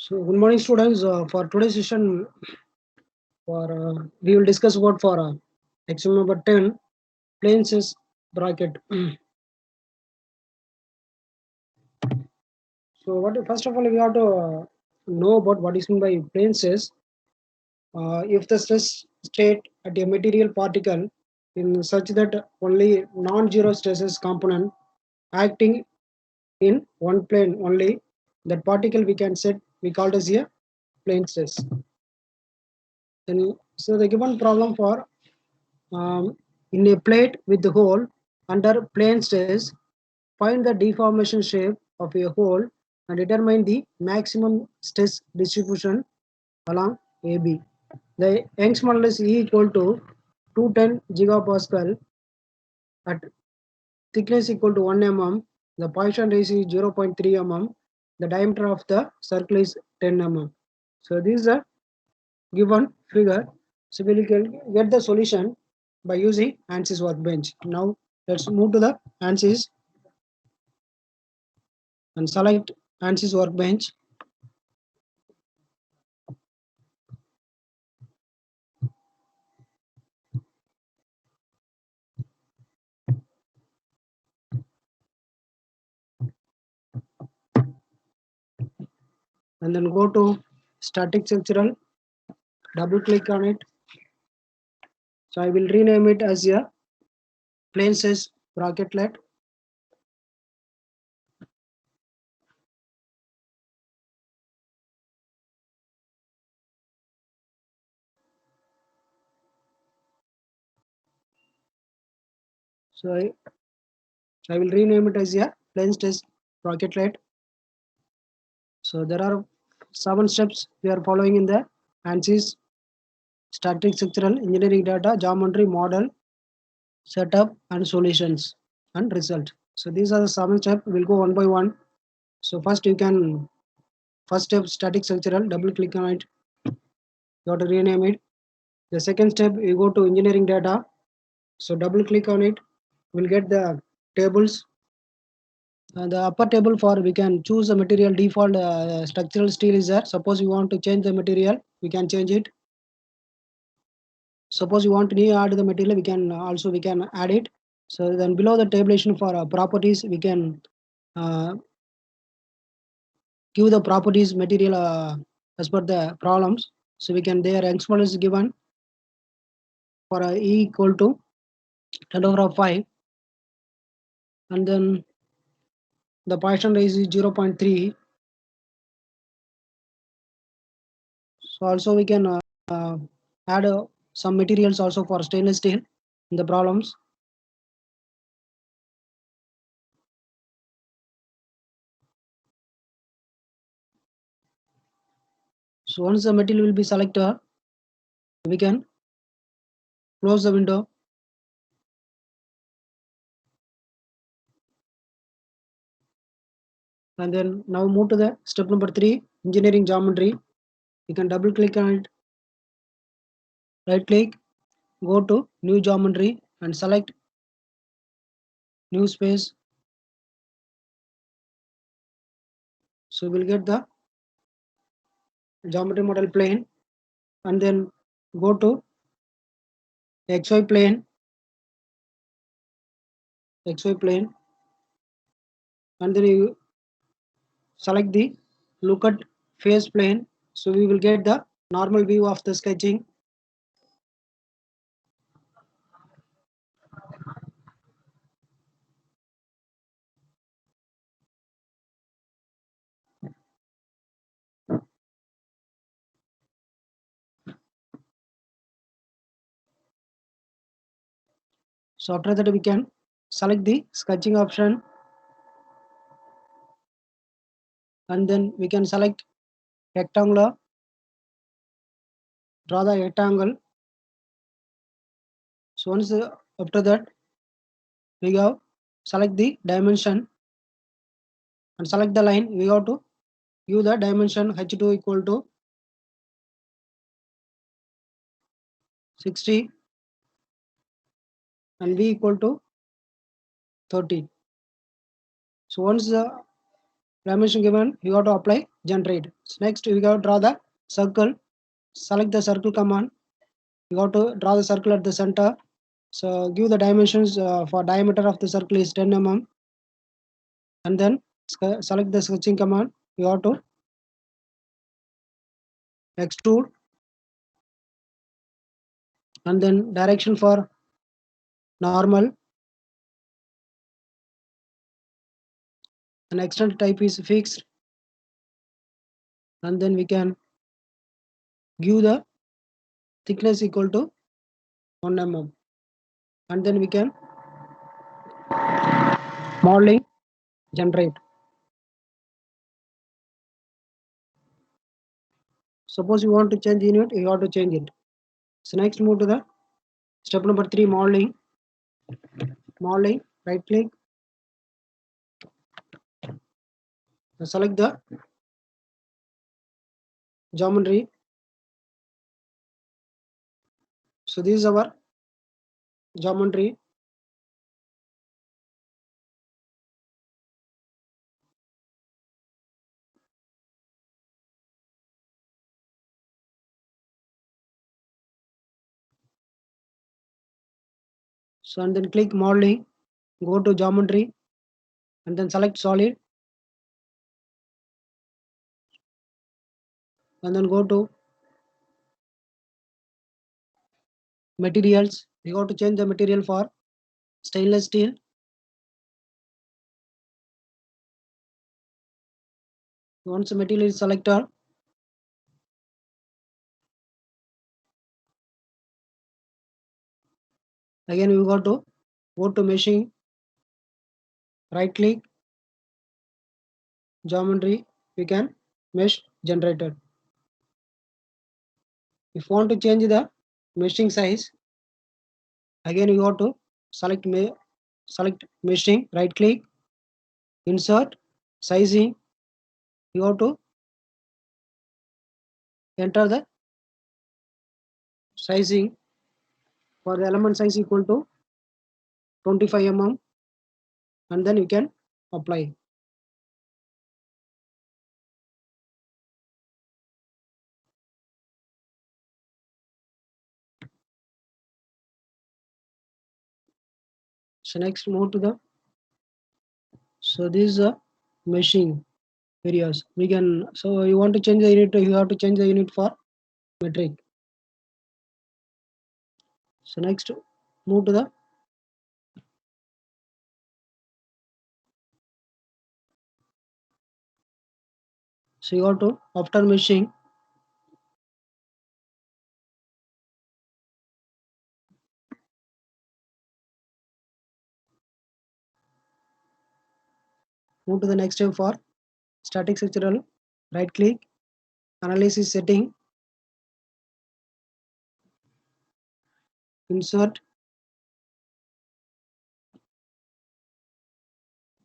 So, good morning, students. For today's session, we will discuss about for exam number 10, plane stress bracket. So, what first of all we have to know about what is meant by plane stress. If the stress state at a material particle in such that only non-zero stresses component acting in one plane only, that particle we can set we call it as a plane stress. Then, so the given problem for in a plate with the hole under plane stress, find the deformation shape of a hole and determine the maximum stress distribution along AB. The Young's model is E equal to 210 gigapascal at thickness equal to 1 mm. The Poisson ratio is 0.3 mm. The diameter of the circle is 10 mm. So this is a given figure. So we will get the solution by using ANSYS workbench. Now let's move to the ANSYS and select ANSYS workbench. And then go to static structural, double click on it. So I will rename it as a plane stress bracketlet. So I will rename it as a plane stress bracketlet. So there are 7 steps we are following in the ANSYS: static structural, engineering data, geometry, model, setup and solutions and result. So these are the 7 steps. We'll go one by one. So first you can first step static structural, double click on it. You have to rename it. The second step you go to engineering data. So double click on it. We'll get the tables. The upper table for we can choose the material default structural steel is there. Suppose you want to change the material, we can change it. Suppose you want to new add the material, we can add it. So then below the tabulation for properties, we can give the properties material as per the problems. So we can their Young's model is given for E equal to 10 to the power of 5, and then the Poisson ratio is 0.3. So also we can add some materials also for stainless steel in the problems. So once the material will be selected, we can close the window. And then now move to the step number 3, engineering geometry. You can double click on it, right click, go to new geometry and select new space. So we'll get the geometry model plane, and then go to XY plane, and then you select the look at face plane. So we will get the normal view of the sketching. So after that we can select the sketching option, and then we can select rectangular, draw the rectangle. So once after that we have select the dimension and select the line. We have to give the dimension h2 equal to 60 and v equal to 30. So once dimension given, you have to apply generate. Next, you have to draw the circle. Select the circle command. You have to draw the circle at the center. So give the dimensions for diameter of the circle is 10 mm, and then select the sketching command. You have to extrude, and then direction for normal, and extend type is fixed, and then we can give the thickness equal to 1 mm, and then we can modeling generate. Suppose you want to change unit, you have to change it. So next move to the step number 3, modeling. Modeling, right click, select the geometry. So this is our geometry. So and then click modeling, go to geometry, and then select solid, and then go to materials. You got to change the material for stainless steel. Once the material is selected, again we got to go to meshing, right click, geometry, we can mesh generated. If you want to change the meshing size, again you got to select meshing, right click, insert, sizing. You have to enter the sizing for the element size equal to 25 mm, and then you can apply. So next move to the, so this is a meshing areas. We can, so you want to change the unit, you have to change the unit for metric. So next move to the, so you have to after meshing, move to the next step for static structural, right click, analysis setting, insert,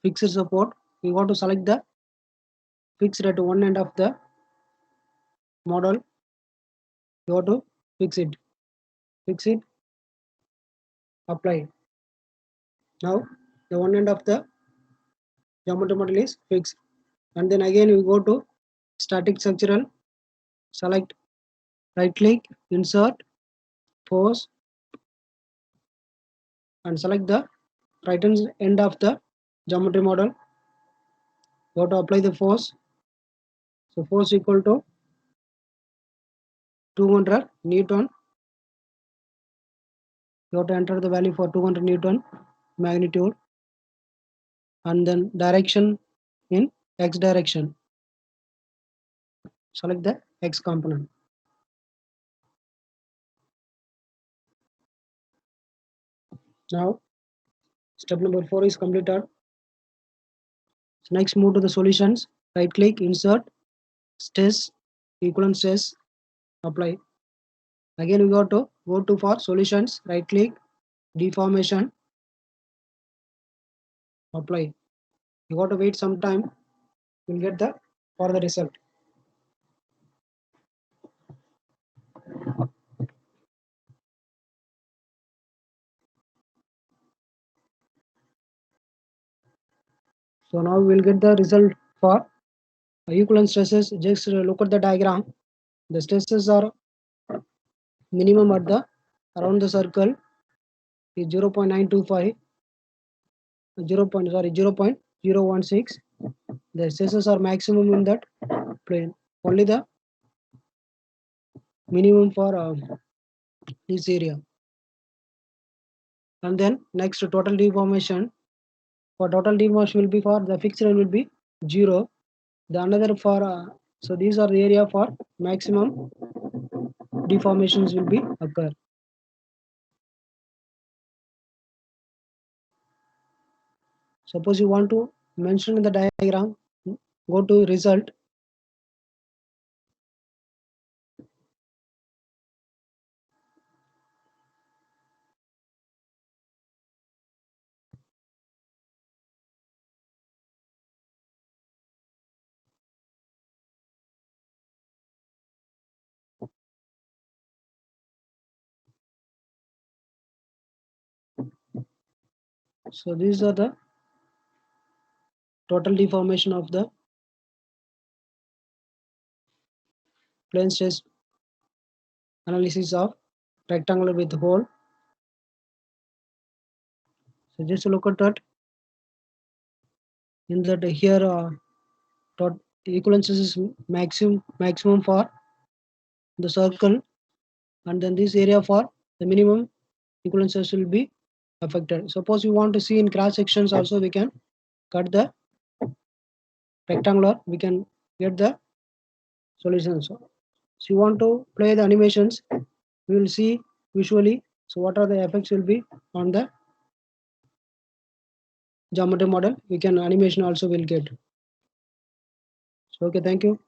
fixed support. We want to select the fixed at one end of the model. You have to fix it, apply. Now the one end of the geometry model is fixed, and then again we go to static structural, select, right click, insert, force, and select the right hand end of the geometry model. You have to apply the force. So force equal to 200 Newton. You have to enter the value for 200 Newton magnitude, and then direction in x direction. Select the x component. Now step number 4 is completed. So next move to the solutions. Right click, insert, stress, equivalent stress, apply. Again we got to go to for solutions. Right click, deformation, apply. You got to wait some time. You'll get the for the result. So now we'll get the result for equivalent stresses, just look at the diagram. The stresses are minimum at the around the circle is 0.925, 0.016. The stresses are maximum in that plane. Only the minimum for this area. And then next total deformation. For total deformation will be for the fixed line will be 0. The another for so these are the area for maximum deformations will be occur. Suppose you want to mention in the diagram, go to result. So these are the total deformation of the plane stress analysis of rectangular with hole. So just look at that. In that here equivalence is maximum for the circle, and then this area for the minimum equivalences will be affected. Suppose you want to see in cross sections also, we can cut the rectangular, we can get the solutions. So you want to play the animations, we will see visually. So what are the effects will be on the geometry model, we can animation also will get. So okay, thank you.